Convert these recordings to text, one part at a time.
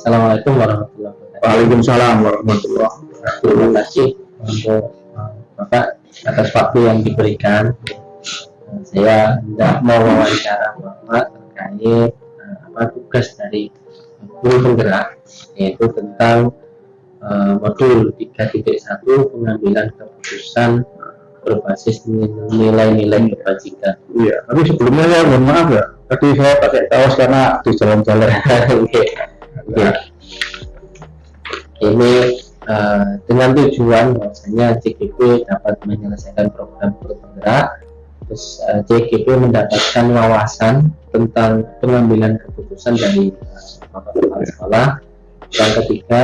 Assalamualaikum warahmatullahi wabarakatuh. Waalaikumsalam warahmatullahi wabarakatuh. Terima kasih untuk Bapak atas waktu yang diberikan. Saya tidak mau wawancara Bapak terkait tugas dari guru penggerak, yaitu tentang modul 3.1 pengambilan keputusan berbasis nilai-nilai kebajikan. Iya, tapi sebelumnya ya mohon maaf ya, tadi saya pakai kaos karena di jalan-jalan. Ya. Ini dengan tujuan bahwasanya CGP dapat menyelesaikan program guru penggerak, terus CGP mendapatkan wawasan tentang pengambilan keputusan dari Bapak Kepala Sekolah. Yang ketiga,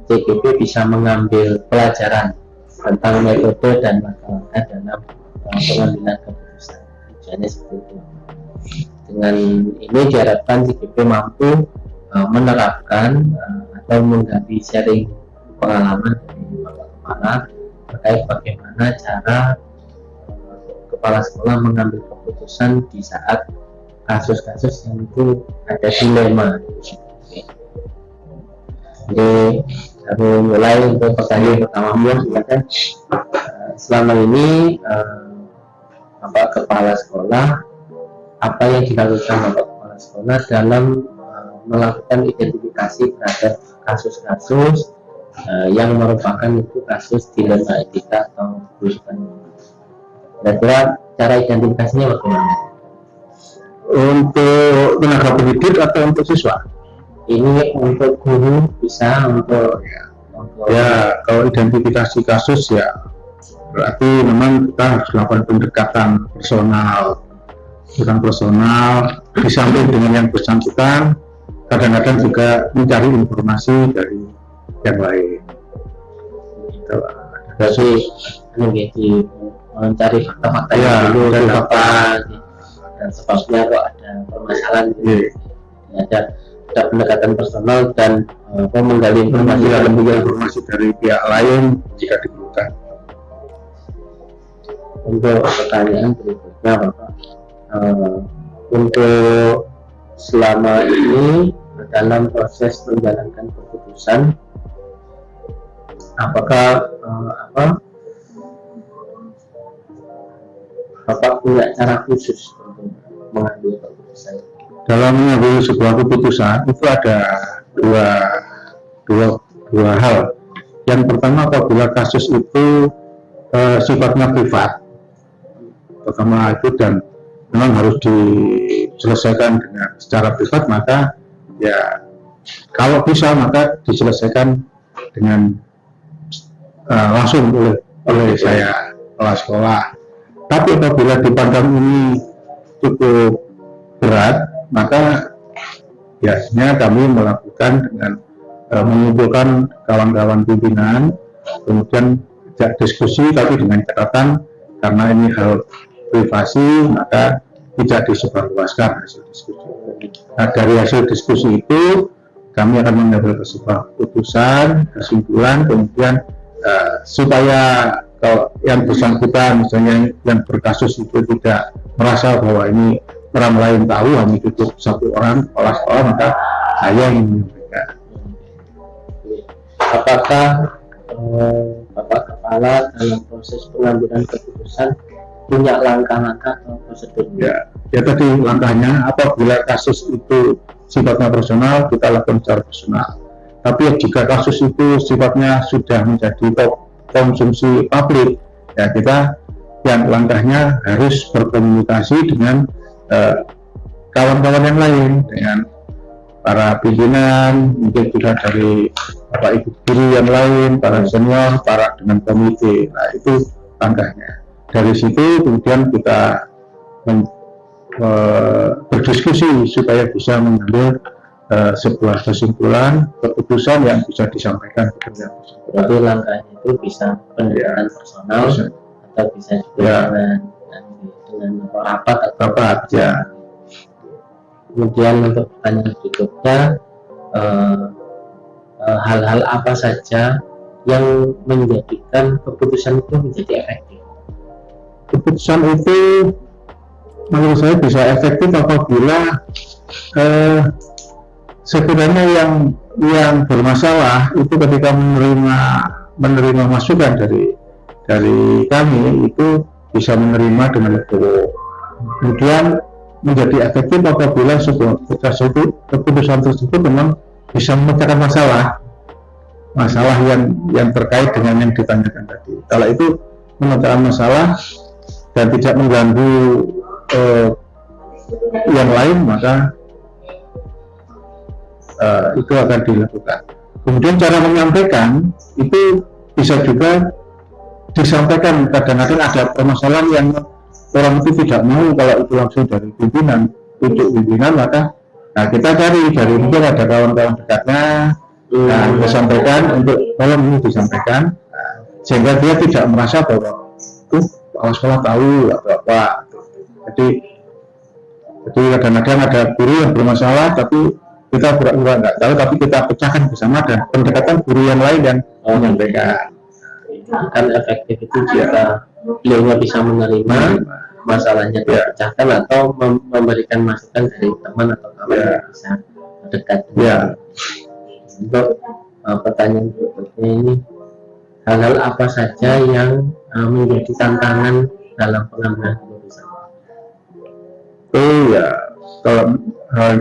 CGP bisa mengambil pelajaran tentang metode dan langkah-langkah dalam pengambilan keputusan. Tujuannya seperti itu. Dengan ini diharapkan CGP mampu menerapkan atau mengganti sharing pengalaman dari Bapak Kepala terkait bagaimana cara Kepala Sekolah mengambil keputusan di saat kasus-kasus yang itu ada dilema. Jadi kami mulai untuk pertanyaan pertama, silakan. Selama ini Bapak Kepala Sekolah, apa yang dilakukan Bapak Kepala Sekolah dalam melakukan identifikasi terhadap kasus-kasus yang merupakan itu kasus dilema etika atau kerusakan. Kira-kira cara identifikasinya bagaimana? Untuk tenaga pendidik atau untuk siswa? Ini untuk guru bisa, untuk ya kalau identifikasi kasus ya berarti memang kita harus melakukan pendekatan personal, di samping dengan yang bersangkutan kadang-kadang juga mencari informasi dari yang lain. Jadi mencari fakta-fakta ya, dulu, dari kenapa dan sebabnya kok ada permasalahan. Ada pendekatan personal dan menggali informasi dari pihak lain jika diperlukan. Untuk pertanyaan berikutnya, Bapak, untuk selama ini dalam proses menjalankan keputusan, apakah Bapak punya cara khusus untuk mengambil keputusan? Dalam mengambil sebuah keputusan itu ada dua hal. Yang pertama, apabila kasus itu sifatnya privat, pertama itu dan memang harus diselesaikan dengan secara privat, maka ya kalau bisa maka diselesaikan dengan langsung oleh saya, kepala sekolah. Tapi apabila dipandang ini cukup berat, maka biasanya kami melakukan dengan mengumpulkan kawan-kawan pimpinan, kemudian tidak diskusi, tapi dengan catatan karena ini hal privasi maka tidak disebarluaskan hasil diskusi. Nah, dari hasil diskusi itu kami akan mengambil sebuah keputusan, kesimpulan, kemudian supaya kalau yang bersangkutan misalnya yang berkasus itu tidak merasa bahwa ini orang lain tahu, hanya cukup satu orang kepala sekolah, maka saya yang menyampaikan. Apakah Bapak Kepala dalam proses pengambilan keputusan punya langkah-langkah atau prosedur? Ya tadi langkahnya, apabila kasus itu sifatnya personal, kita lakukan secara personal. Tapi jika kasus itu sifatnya sudah menjadi konsumsi publik, ya kita yang langkahnya harus berkomunikasi dengan kawan-kawan yang lain, dengan para pimpinan, mungkin juga dari bapak ibu guru yang lain, para senior, para dengan komite. Nah itu langkahnya. Dari situ kemudian kita berdiskusi supaya bisa mengambil sebuah kesimpulan keputusan yang bisa disampaikan kepada yang bersangkutan. Berarti langkahnya itu bisa pendekatan personal atau bisa juga dengan rapat atau rapat ya. Kemudian untuk pertanyaan berikutnya, hal-hal apa saja yang menjadikan keputusan itu menjadi efektif? Keputusan itu menurut saya bisa efektif apabila sekiranya yang bermasalah itu ketika menerima masukan dari kami itu bisa menerima dengan legowo. Kemudian menjadi efektif apabila keputusan tersebut memang bisa memecahkan masalah yang terkait dengan yang ditanyakan tadi. Kalau itu memecahkan masalah dan tidak mengganggu yang lain, maka itu akan dilakukan. Kemudian cara menyampaikan itu bisa juga disampaikan. Kadang-kadang ada permasalahan yang orang itu tidak mau kalau itu langsung dari pimpinan, untuk pimpinan, maka kita cari dari mungkin ada kawan-kawan dekatnya, kita sampaikan untuk tolong ini disampaikan, sehingga dia tidak merasa bahwa kepala sekolah tahu atau apa. Jadi kadang-kadang ada guru yang bermasalah tapi kita pura-pura nggak tahu, tapi kita pecahkan bersama dan pendekatan guru yang lain dan menyampaikan. Kan efektif itu jika beliau bisa menerima masalahnya terpecahkan atau memberikan masukan dari teman atau kawan yang bisa dekat. Untuk pertanyaan berikutnya ini, hal-hal apa saja yang menjadi tantangan dalam pengambilan keputusan? Kalau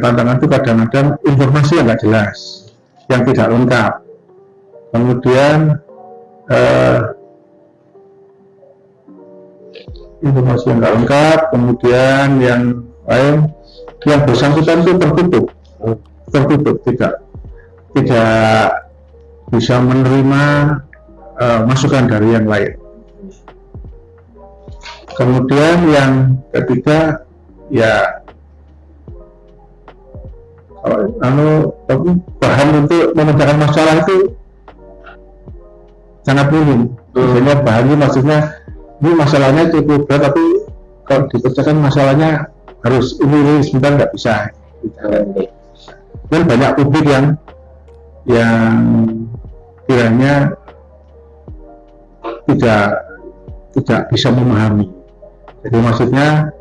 tantangan itu kadang-kadang informasi yang nggak jelas, yang tidak lengkap. Kemudian informasi yang nggak lengkap, kemudian yang lain, yang bersangkutan itu tertutup, tidak bisa menerima masukan dari yang lain. Kemudian yang ketiga, tapi bahan untuk memecahkan masalah itu sangat minim. Biasanya bahan ini maksudnya ini masalahnya cukup berat, tapi kalau dipecahkan masalahnya harus ini sebentar nggak bisa. Dan banyak publik yang kiranya tidak bisa memahami. Jadi maksudnya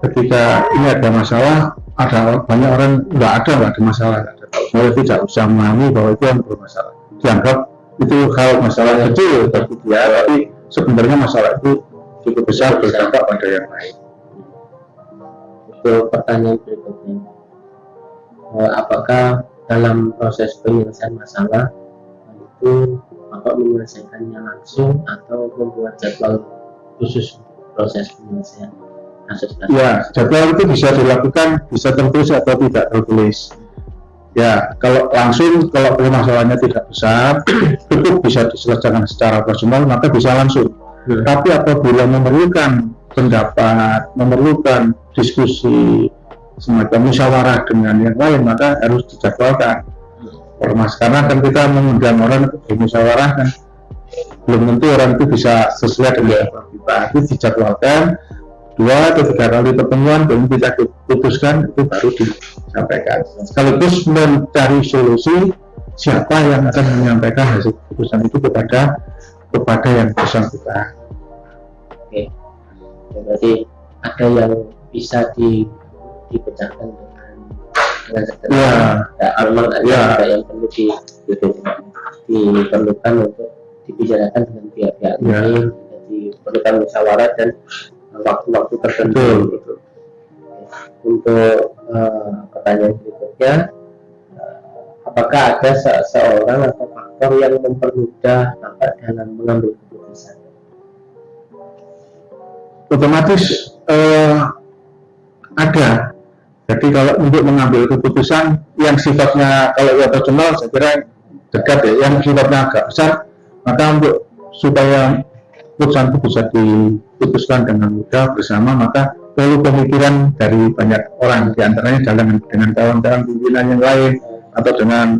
ketika ini ada masalah, ada banyak orang nggak ada masalah, mereka tidak bisa memahami bahwa itu yang bermasalah. Dianggap itu hal masalah kecil bagi dia, tapi sebenarnya masalah itu cukup besar berdampak pada yang lain. Itu pertanyaan berikutnya, apakah dalam proses penyelesaian masalah itu Bapak menyelesaikannya langsung atau membuat jadwal khusus proses penyelesaian kasus? Ya, jadwal itu bisa dilakukan, bisa tertulis atau tidak tertulis. Ya, kalau langsung, kalau masalahnya tidak besar, cukup bisa diselesaikan secara personal, maka bisa langsung. Tapi apabila memerlukan pendapat, memerlukan diskusi, semacam musyawarah dengan yang lain, maka harus dijadwalkan. Karena kan kita mengundang orang ke musyawarah kan, belum tentu orang itu bisa sesuai dengan kita. Itu dijadwalkan 2 atau 3 kali pertemuan, belum bisa diputuskan, itu baru disampaikan. Sekaligus mencari solusi siapa yang akan menyampaikan hasil keputusan itu kepada yang bersangkutan. Oke, berarti ada yang bisa dipecahkan dengan segera. Memang ada yang perlu diperlukan untuk dibicarakan dengan pihak-pihak lain, diperlukan musyawarah dan waktu-waktu tertentu. Untuk pertanyaan berikutnya, apakah ada seorang atau faktor yang mempermudah Bapak dalam mengambil keputusan? Otomatis ada. Jadi kalau untuk mengambil keputusan yang sifatnya kalau operasional saya kira dekat ya, yang sifatnya agak besar, maka untuk supaya keputusan itu bisa diputuskan dengan mudah bersama, maka perlu pemikiran dari banyak orang, diantaranya dengan kawan-kawan pimpinan yang lain atau dengan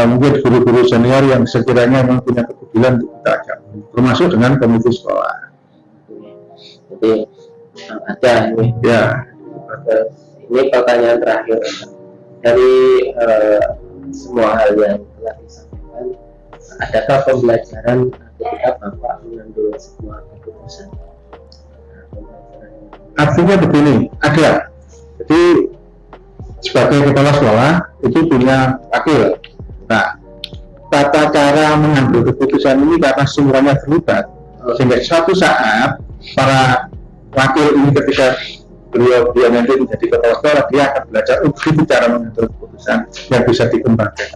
mungkin guru-guru senior yang sekiranya memang punya kepedulian untuk kita ajak, termasuk dengan komite sekolah. Jadi ada ini. Ya. Ini pertanyaan terakhir dari semua hal yang telah disampaikan. Adakah pembelajaran ketika Bapak mengambil sebuah keputusan? Artinya begini, ada. Jadi sebagai kepala sekolah itu punya wakil. Nah, tata cara mengambil keputusan ini karena semuanya terlibat, sehingga suatu saat para wakil ini ketika beliau nanti menjadi kepala sekolah, dia akan belajar untuk cara mengambil keputusan yang bisa dikembangkan.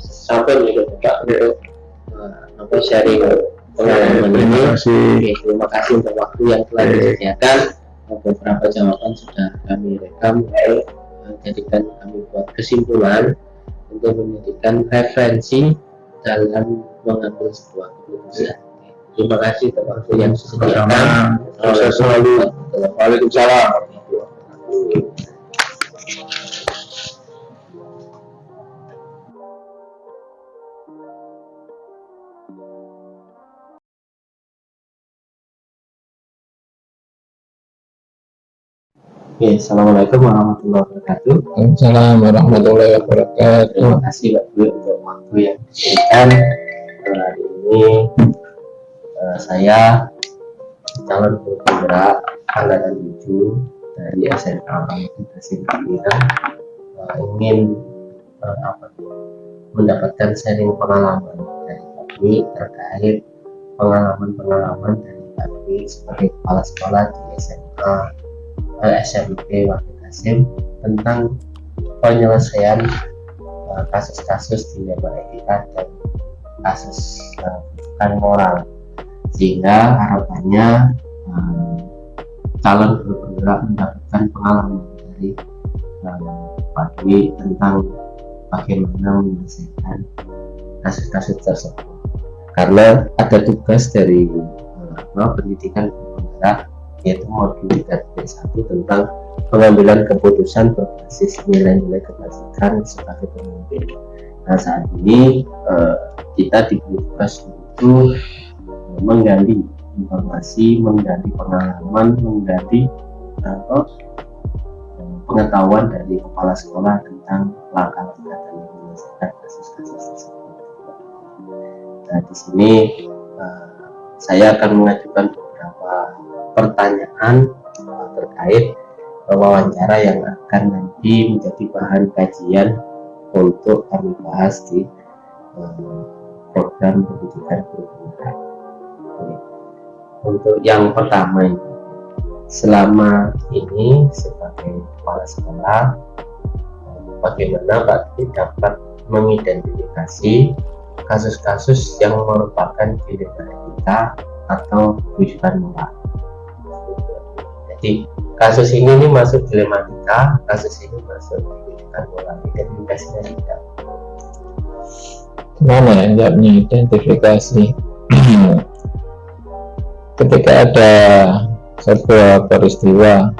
Sampai nih Bapak untuk sharing pengalaman ini. Terima kasih untuk waktu yang telah disediakan. Beberapa jawaban sudah kami rekam untuk jadikan kami buat kesimpulan untuk menjadikan referensi dalam mengambil sebuah keputusan. Terima kasih untuk waktu yang disediakan. Saya selalu. Waalaikumsalam. Oke, assalamualaikum warahmatullahi wabarakatuh. Assalamualaikum warahmatullahi wabarakatuh. Terima kasih Pak Dwi untuk waktu yang diberikan. Hari ini saya calon guru penggerak angkatan 7 dari SMK Tasik Malaya ingin mendapatkan sharing pengalaman dari Pak Dwi terkait pengalaman dari Pak Dwi sebagai kepala sekolah di SMP Wakil Kasim tentang penyelesaian kasus-kasus dilema etika dan kasus pendidikan moral, sehingga harapannya calon guru penggerak mendapatkan pengalaman dari Pak Dwi tentang bagaimana menyelesaikan kasus-kasus tersebut, karena ada tugas dari pendidikan guru penggerak yaitu modul 3.1 tentang pengambilan keputusan berbasis nilai-nilai kebajikan sebagai pemimpin. Nah, saat ini kita diberi tugas untuk menggali informasi, menggali pengalaman, menggali pengetahuan dari kepala sekolah tentang langkah-langkah dalam menyelesaikan kasus-kasus tersebut. Nah, di sini saya akan mengajukan beberapa pertanyaan terkait wawancara yang akan nanti menjadi bahan kajian untuk kami bahas di program pendidikan guru penggerak. Untuk yang pertama ini, selama ini sebagai kepala sekolah, bagaimana Pak Dwi dapat mengidentifikasi kasus-kasus yang merupakan dilema etika atau rujukan moral? Jadi kasus ini masuk dilematika, kasus ini masuk rujukan moral. Identifikasinya tidak. Gimana ya jawabnya identifikasi? Ketika ada sebuah peristiwa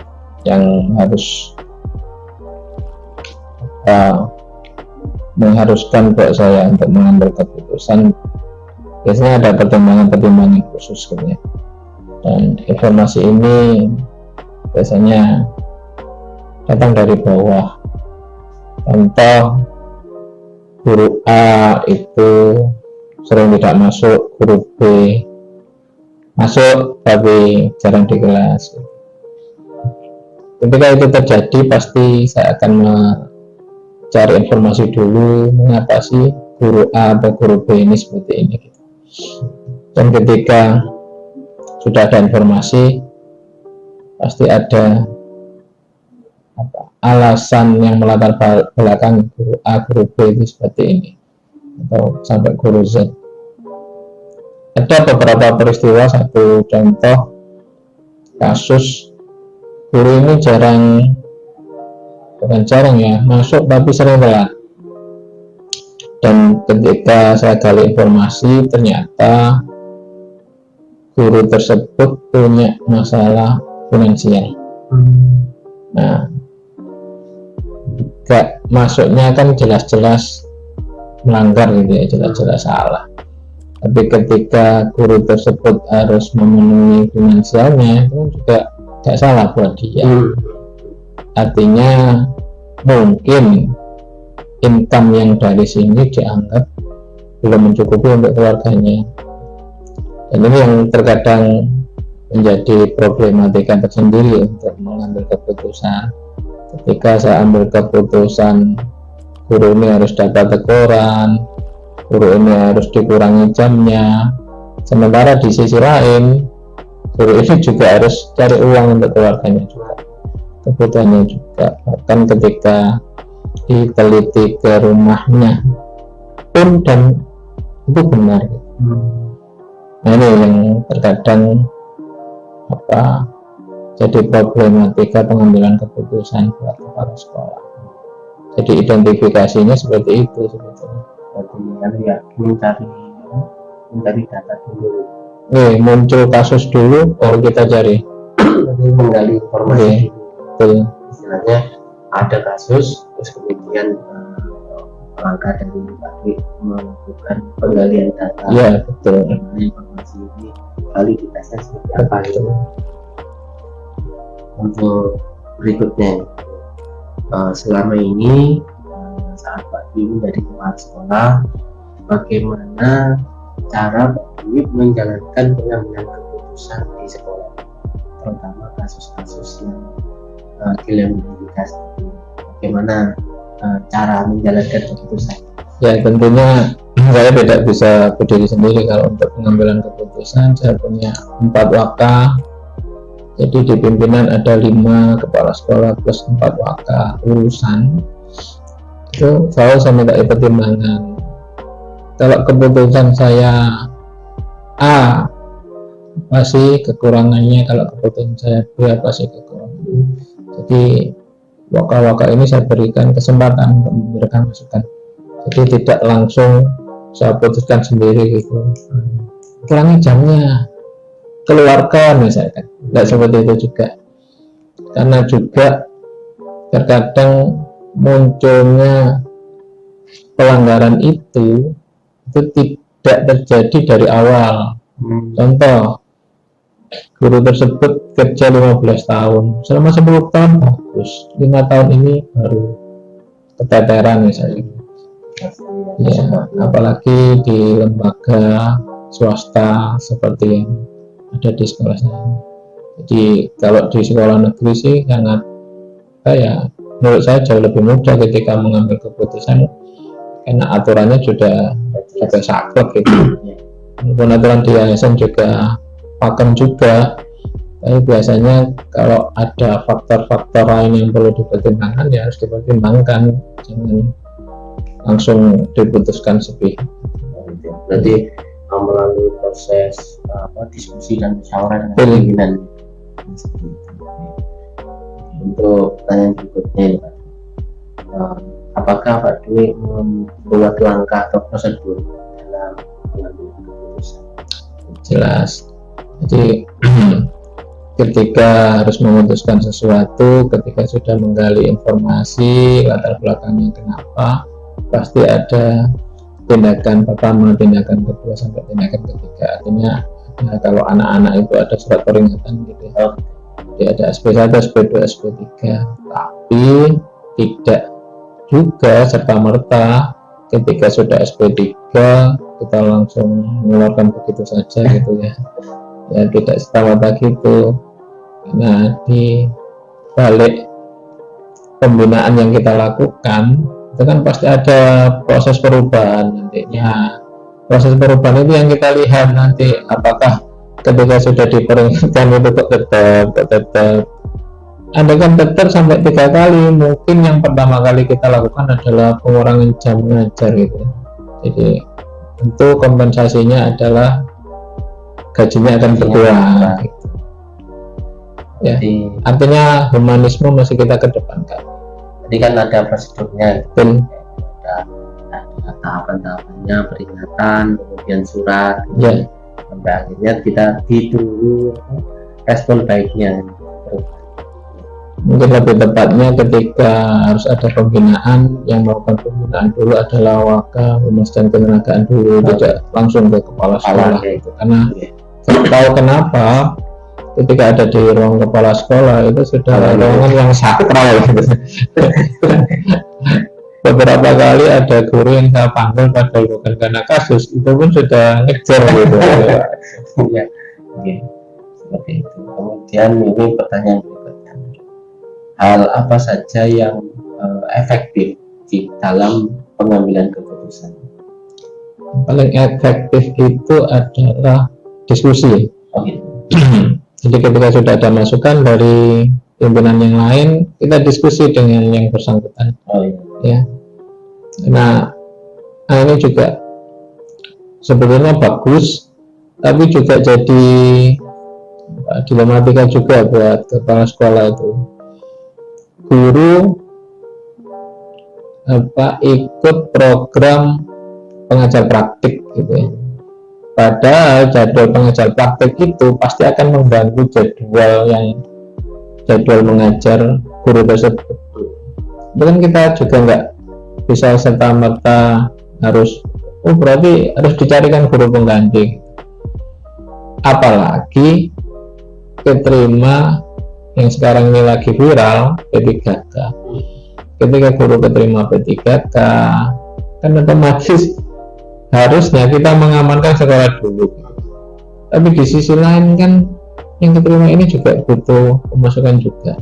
yang harus mengharuskan buat saya untuk mengambil keputusan, biasanya ada pertimbangan-pertimbangan khusus gitu ya. Dan informasi ini biasanya datang dari bawah. Contoh, guru A itu sering tidak masuk, guru B masuk tapi jarang di kelas. Ketika itu terjadi, pasti saya akan mencari informasi dulu mengapa sih guru A atau guru B ini seperti ini. Dan ketika sudah ada informasi, pasti ada alasan yang melatar belakang guru A, guru B itu seperti ini, atau sampai guru Z. Ada beberapa peristiwa, satu contoh kasus guru ini bukan jarang ya masuk, tapi sering telat. Dan ketika saya gali informasi, ternyata guru tersebut punya masalah finansial. Nah, gak masuknya kan jelas-jelas melanggar gitu ya, jelas-jelas salah. Tapi ketika guru tersebut harus memenuhi finansialnya, itu kan juga gak salah buat dia. Artinya mungkin income yang dari sini dianggap belum mencukupi untuk keluarganya. Dan ini yang terkadang menjadi problematika tersendiri untuk mengambil keputusan. Ketika saya ambil keputusan guru ini harus dapat teguran, guru ini harus dikurangi jamnya, sementara di sisi lain guru ini juga harus cari uang untuk keluarganya juga, kebutuhannya juga. Bahkan ketika diteliti ke rumahnya pun dan itu benar. Nah, ini yang terkadang jadi problematika pengambilan keputusan buat kepala sekolah. Jadi identifikasinya seperti itu sebetulnya. Berarti ya mencari data dulu. Muncul kasus dulu baru kita cari. Jadi menggali informasi Betul. Istilahnya ada kasus, terus kemudian langkah dari Pak Dwi melakukan penggalian data. Iya, betul. Informasi ini validitasnya seperti apa itu. Untuk berikutnya, selama ini saat Pak Dwi menjadi kepala sekolah, bagaimana cara Pak Dwi menjalankan pengambilan keputusan di sekolah, terutama kasus-kasus yang dilematika seperti ini. Bagaimana cara menjalankan keputusan? Ya, tentunya saya tidak bisa berdiri sendiri. Kalau untuk pengambilan keputusan, saya punya 4 waka. Jadi di pimpinan ada 5 kepala sekolah plus 4 waka urusan. Itu selalu saya minta pertimbangan. Kalau keputusan saya A, apa sih kekurangannya? Kalau keputusan saya B, apa sih kekurangannya? Jadi waka-waka ini saya berikan kesempatan untuk memberikan masukan. Jadi tidak langsung saya putuskan sendiri gitu. Kurangi jamnya, keluarkan misalkan. Tidak seperti itu juga. Karena juga terkadang munculnya pelanggaran itu tidak terjadi dari awal. Contoh, guru tersebut kerja 15 tahun, selama 10 tahun bagus, 5 tahun ini baru keteteran misalnya. Ya, apalagi di lembaga swasta seperti yang ada di sekolah saya. Jadi kalau di sekolah negeri sih sangat menurut saya jauh lebih mudah ketika mengambil keputusan, karena aturannya sudah saklek gitu. Walaupun aturan di yayasan juga pakem juga, tapi biasanya kalau ada faktor-faktor lain yang perlu dipertimbangkan ya harus dipertimbangkan, jangan langsung diputuskan sepihak. Berarti melalui proses diskusi dan musyawarah dengan pimpinan. Untuk pertanyaan berikutnya, apakah Pak Dwi membuat langkah atau prosedur dalam mengambil keputusan? Jelas. Jadi ketika harus memutuskan sesuatu, ketika sudah menggali informasi latar belakangnya kenapa, pasti ada tindakan pertama, tindakan kedua sampai tindakan ketiga. Artinya kalau anak-anak itu ada surat peringatan gitu ya. Jadi ada SP1, SP2, SP3, tapi tidak juga serta-merta ketika sudah SP3 kita langsung mengeluarkan begitu saja gitu ya. Ya tidak serta-merta gitu. Nah, di balik pembinaan yang kita lakukan itu kan pasti ada proses perubahan nantinya. Proses perubahan itu yang kita lihat nanti, apakah ketika sudah diperingatkan itu kok tetap Anda kan tetap sampai 3 kali, mungkin yang pertama kali kita lakukan adalah pengurangan jam ngajar gitu. Jadi tentu kompensasinya adalah gajinya akan berkurang gitu. Ya. Jadi, Artinya humanisme masih kita kedepankan. jadi kan ada prosedurnya, Dan ada tahapan-tahapannya, peringatan, kemudian surat, ya, sampai akhirnya kita ditunggu respon baiknya. mungkin lebih tepatnya ketika harus ada pembinaan, yang melakukan pembinaan dulu adalah Waka Humas dan Ketenagaan dulu, tidak langsung ke kepala sekolah gitu. Karena tahu kenapa ketika ada di ruang kepala sekolah itu sudah ruangan yang sakral gitu. Beberapa kali ada guru yang saya panggil padahal bukan karena kasus, itu pun sudah ngejar gitu. Ya, oke. Seperti itu. Kemudian ini pertanyaan berikutnya, hal apa saja yang efektif di dalam pengambilan keputusan? Paling efektif itu adalah diskusi. Oh, gitu. Jadi ketika sudah ada masukan dari pimpinan yang lain, kita diskusi dengan yang bersangkutan. Oh, iya. Ya, nah ini juga sebetulnya bagus, tapi juga jadi dilematika juga buat kepala sekolah itu. Guru ikut program pengajar praktik gitu ya. Padahal jadwal pengajar praktik itu pasti akan mengganggu jadwal mengajar guru tersebut. Itu kan kita juga nggak bisa serta-merta harus, berarti harus dicarikan guru pengganti. Apalagi keterima yang sekarang ini lagi viral P3K. Ketika guru keterima P3K, kan otomatis harusnya kita mengamankan sekolah dulu. Tapi di sisi lain kan yang keterima ini juga butuh pemasukan juga.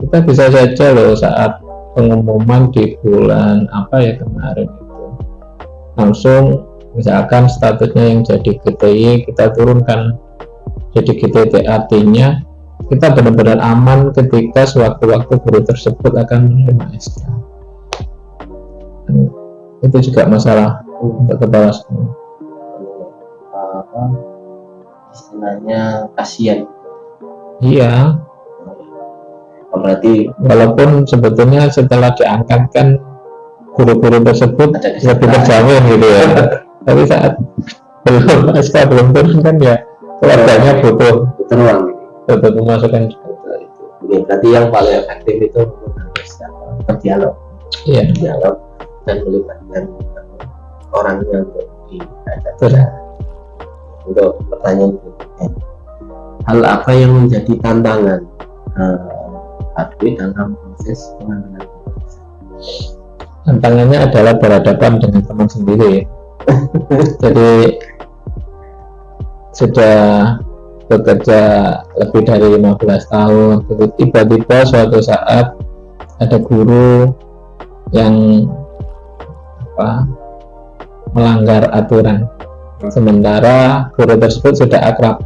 Kita bisa saja loh saat pengumuman di bulan apa ya kemarin itu, langsung misalkan statusnya yang jadi GTI kita turunkan jadi GTT, artinya kita benar-benar aman ketika sewaktu-waktu guru tersebut akan menerima SK. Itu juga masalah untuk kepala sekolah. Istilahnya kasihan. Iya. Berarti Walaupun sebetulnya setelah diangkat kan guru-guru tersebut lebih terjamin gitu ya. Tapi saat belum SK belum turun kan ya keluarganya butuh ruang. pemasukan. Oke, berarti yang paling efektif itu harus berdialog. Iya. Dialog dan melibatkan orangnya untuk diajak. Untuk pertanyaan berikutnya, hal apa yang menjadi tantangan dalam proses pengambilan keputusan? Tantangannya adalah berhadapan dengan teman sendiri. Jadi sudah bekerja lebih dari 15 tahun, tiba-tiba suatu saat ada guru yang melanggar aturan, sementara guru tersebut sudah akrab.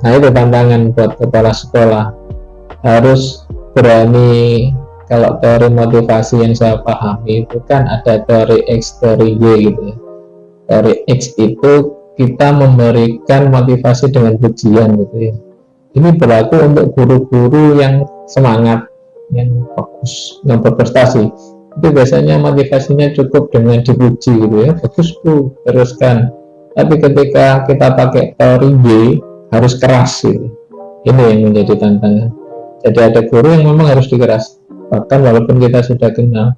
Nah itu tantangan buat kepala sekolah, harus berani. Kalau teori motivasi yang saya pahami itu kan ada teori X, teori Y gitu ya. Teori X itu kita memberikan motivasi dengan pujian gitu ya. Ini berlaku untuk guru-guru yang semangat, yang fokus, yang berprestasi. Itu biasanya motivasinya cukup dengan dipuji gitu ya, bagus Bu, teruskan. Tapi ketika kita pakai teori Y, harus keras gitu. Ini yang menjadi tantangan. Jadi ada guru yang memang harus dikeras, bahkan walaupun kita sudah kenal,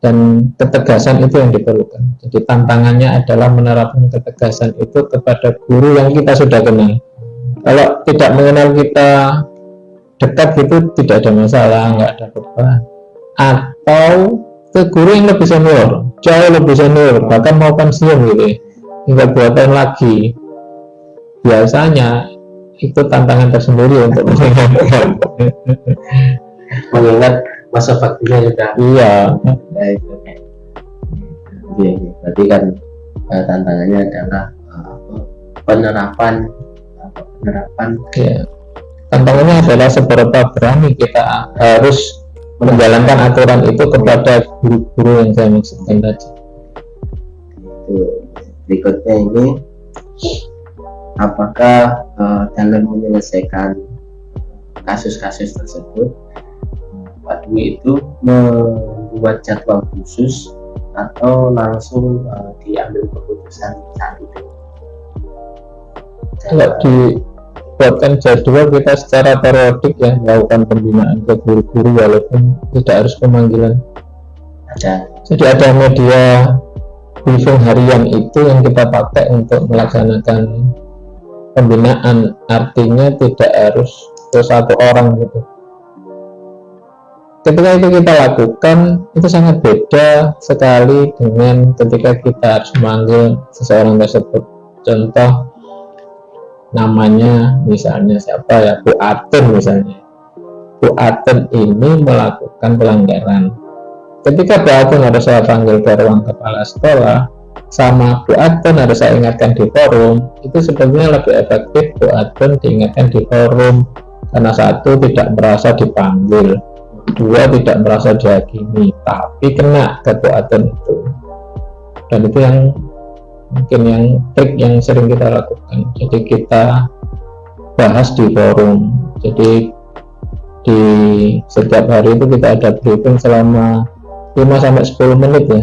dan ketegasan itu yang diperlukan. Jadi tantangannya adalah menerapkan ketegasan itu kepada guru yang kita sudah kenal. Kalau tidak mengenal kita dekat gitu tidak ada masalah, nggak ada beban. Atau ke guru yang lebih senior, jauh lebih senior, bahkan mau pensiun gitu ya, hingga 2 tahun lagi. Biasanya itu tantangan tersendiri untuk mengingat masa baktinya sudah. Iya. Berarti kan tantangannya adalah penerapan. Ya. Tantangannya adalah seberapa berani kita harus menjalankan aturan itu kepada guru-guru yang saya maksudkan tadi. Berikutnya ini, apakah dalam menyelesaikan kasus-kasus tersebut, Pak Dwi itu membuat jadwal khusus atau langsung diambil keputusan saat itu? Kalau dibuatkan jadwal, kita secara periodik ya melakukan pembinaan ke guru-guru walaupun tidak harus pemanggilan. Jadi ada media briefing harian itu yang kita pakai untuk melaksanakan pembinaan, artinya tidak harus ke satu orang gitu. Ketika itu kita lakukan, itu sangat beda sekali dengan ketika kita harus memanggil seseorang tersebut. Contoh, namanya misalnya siapa ya, Bu Aten misalnya. Bu Aten ini melakukan pelanggaran. Ketika Bu Aten harus saya panggil ke ruang kepala sekolah, sama Bu Aten harus saya ingatkan di forum, itu sebenarnya lebih efektif Bu Aten diingatkan di forum, karena satu, tidak merasa dipanggil, dua, tidak merasa dihakimi, tapi kena ke Bu Aten itu. Dan itu yang mungkin yang trik yang sering kita lakukan. Jadi kita bahas di forum. Jadi di setiap hari itu kita ada briefing selama 5-10 menit ya.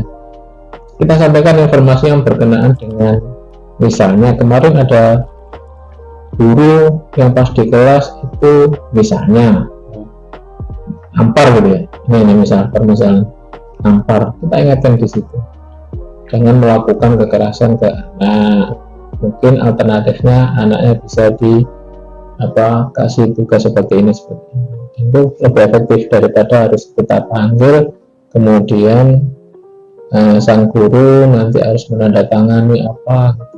Kita sampaikan informasi yang berkenaan dengan, misalnya kemarin ada guru yang pas di kelas itu misalnya nampar gitu ya. Ini misal nampar, kita ingatkan di situ. Jangan melakukan kekerasan ke anak. Mungkin alternatifnya anaknya bisa kasih tugas seperti ini. Itu lebih efektif daripada harus kita panggil, kemudian sang guru nanti harus menandatangani apa gitu.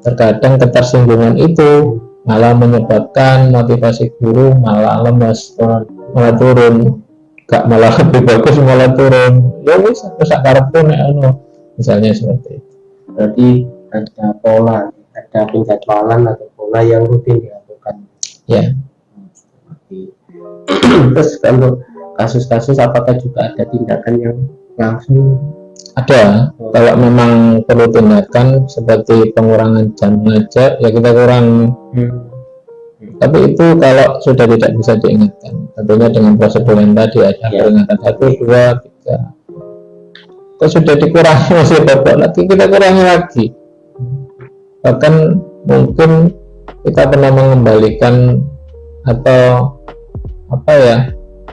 Terkadang ketersinggungan itu malah menyebabkan motivasi guru malah lemas, malah turun, gak malah lebih bagus, malah turun. Ya wis sak karepku nek misalnya seperti itu. Berarti ada pola, ada penjadwalan atau pola yang rutin dilakukan ya. Terus kalau kasus-kasus apakah juga ada tindakan yang langsung? Ada. Kalau memang perlu tindakan seperti pengurangan jam mengajar ya kita kurangi. Tapi itu kalau sudah tidak bisa diingatkan, tentunya dengan prosedur yang tadi ada peringatan 1, 2, 3. Kalau sudah dikurangi masih babak lagi, kita kurangi lagi. Bahkan mungkin kita pernah mengembalikan atau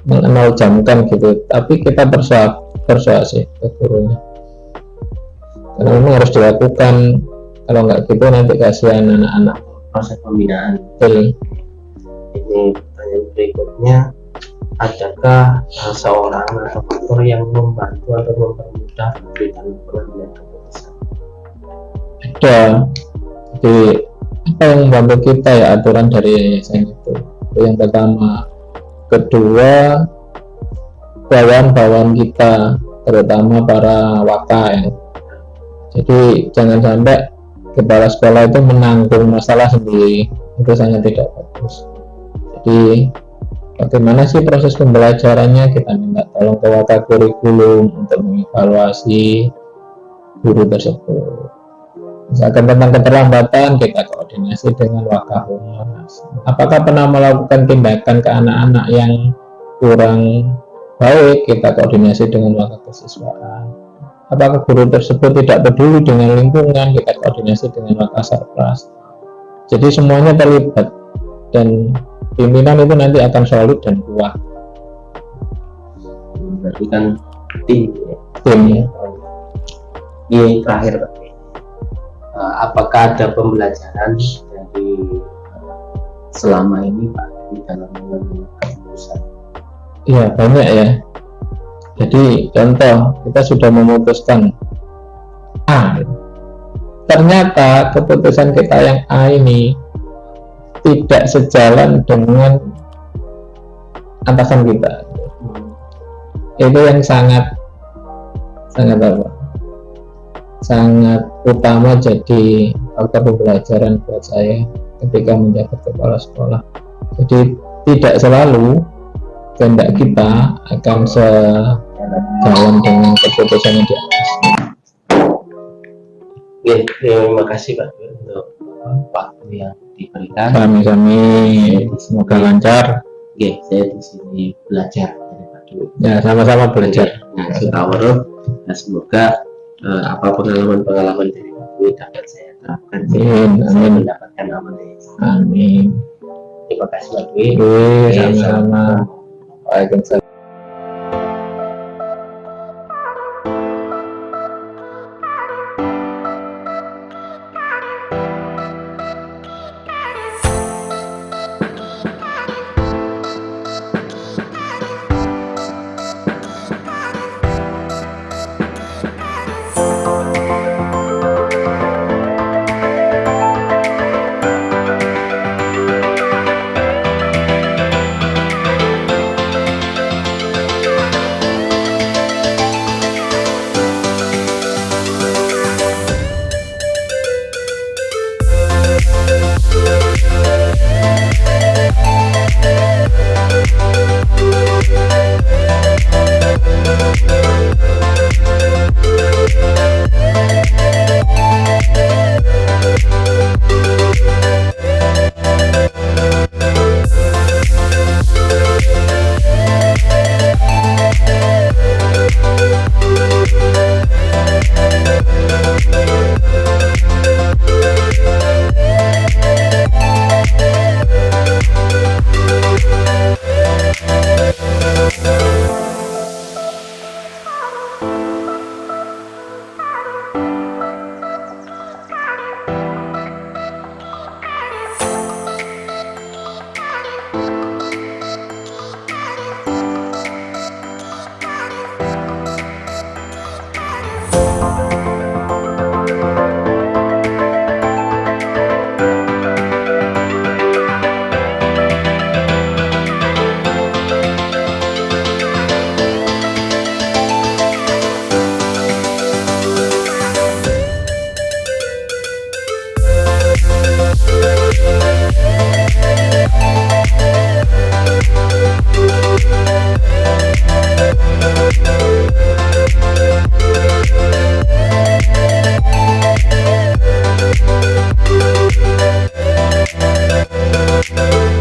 mengenal-jamkan gitu, tapi kita persuasi ke gurunya. Karena memang harus dilakukan, kalau nggak gitu nanti kasihan anak-anak. Proses pembinaan. Betul. Ini pertanyaan berikutnya, adakah seorang atau faktor yang membantu atau mempermudah pemberitaan pengambilan keputusan? Ada. Jadi apa yang membantu kita ya aturan dari yayasan itu yang pertama. Kedua, bawaan kita, terutama para waka ya. Jadi jangan sampai kepala sekolah itu menanggung masalah sendiri, itu sangat tidak bagus. Jadi bagaimana sih proses pembelajarannya, kita minta tolong ke waka kurikulum untuk mengevaluasi guru tersebut. Misalkan tentang keterlambatan, kita koordinasi dengan waka humas. Apakah pernah melakukan tindakan ke anak-anak yang kurang baik, kita koordinasi dengan waka kesiswaan. Apakah guru tersebut tidak peduli dengan lingkungan, kita koordinasi dengan waka sarpras. Jadi semuanya terlibat dan pimpinan itu nanti akan solid dan kuat. Berarti kan tim ya. Ini terakhir Pak, apakah ada pembelajaran dari selama ini Pak di dalam mengambil keputusan? Iya banyak ya. Jadi contoh, kita sudah memutuskan A, ternyata keputusan kita yang A ini tidak sejalan dengan atasan kita. Itu yang sangat utama jadi faktor pembelajaran buat saya ketika menjabat kepala sekolah. Jadi tidak selalu kehendak kita akan sejalan dengan keputusan yang di atas. Oke, terima kasih Pak untuk waktu yang diberikan. Kami semoga lancar. Oke, saya di sini belajar dari Pak Dwi. Ya, sama-sama belajar. Nah, Sutawaruh. Nah, semoga apa pengalaman dari Pak Dwi dapat saya terapkan. Amin, Saya amin. mendapatkan amanah. Amin. Terima kasih Pak Dwi. Oke, Oke, sama-sama. Waalaikumsalam.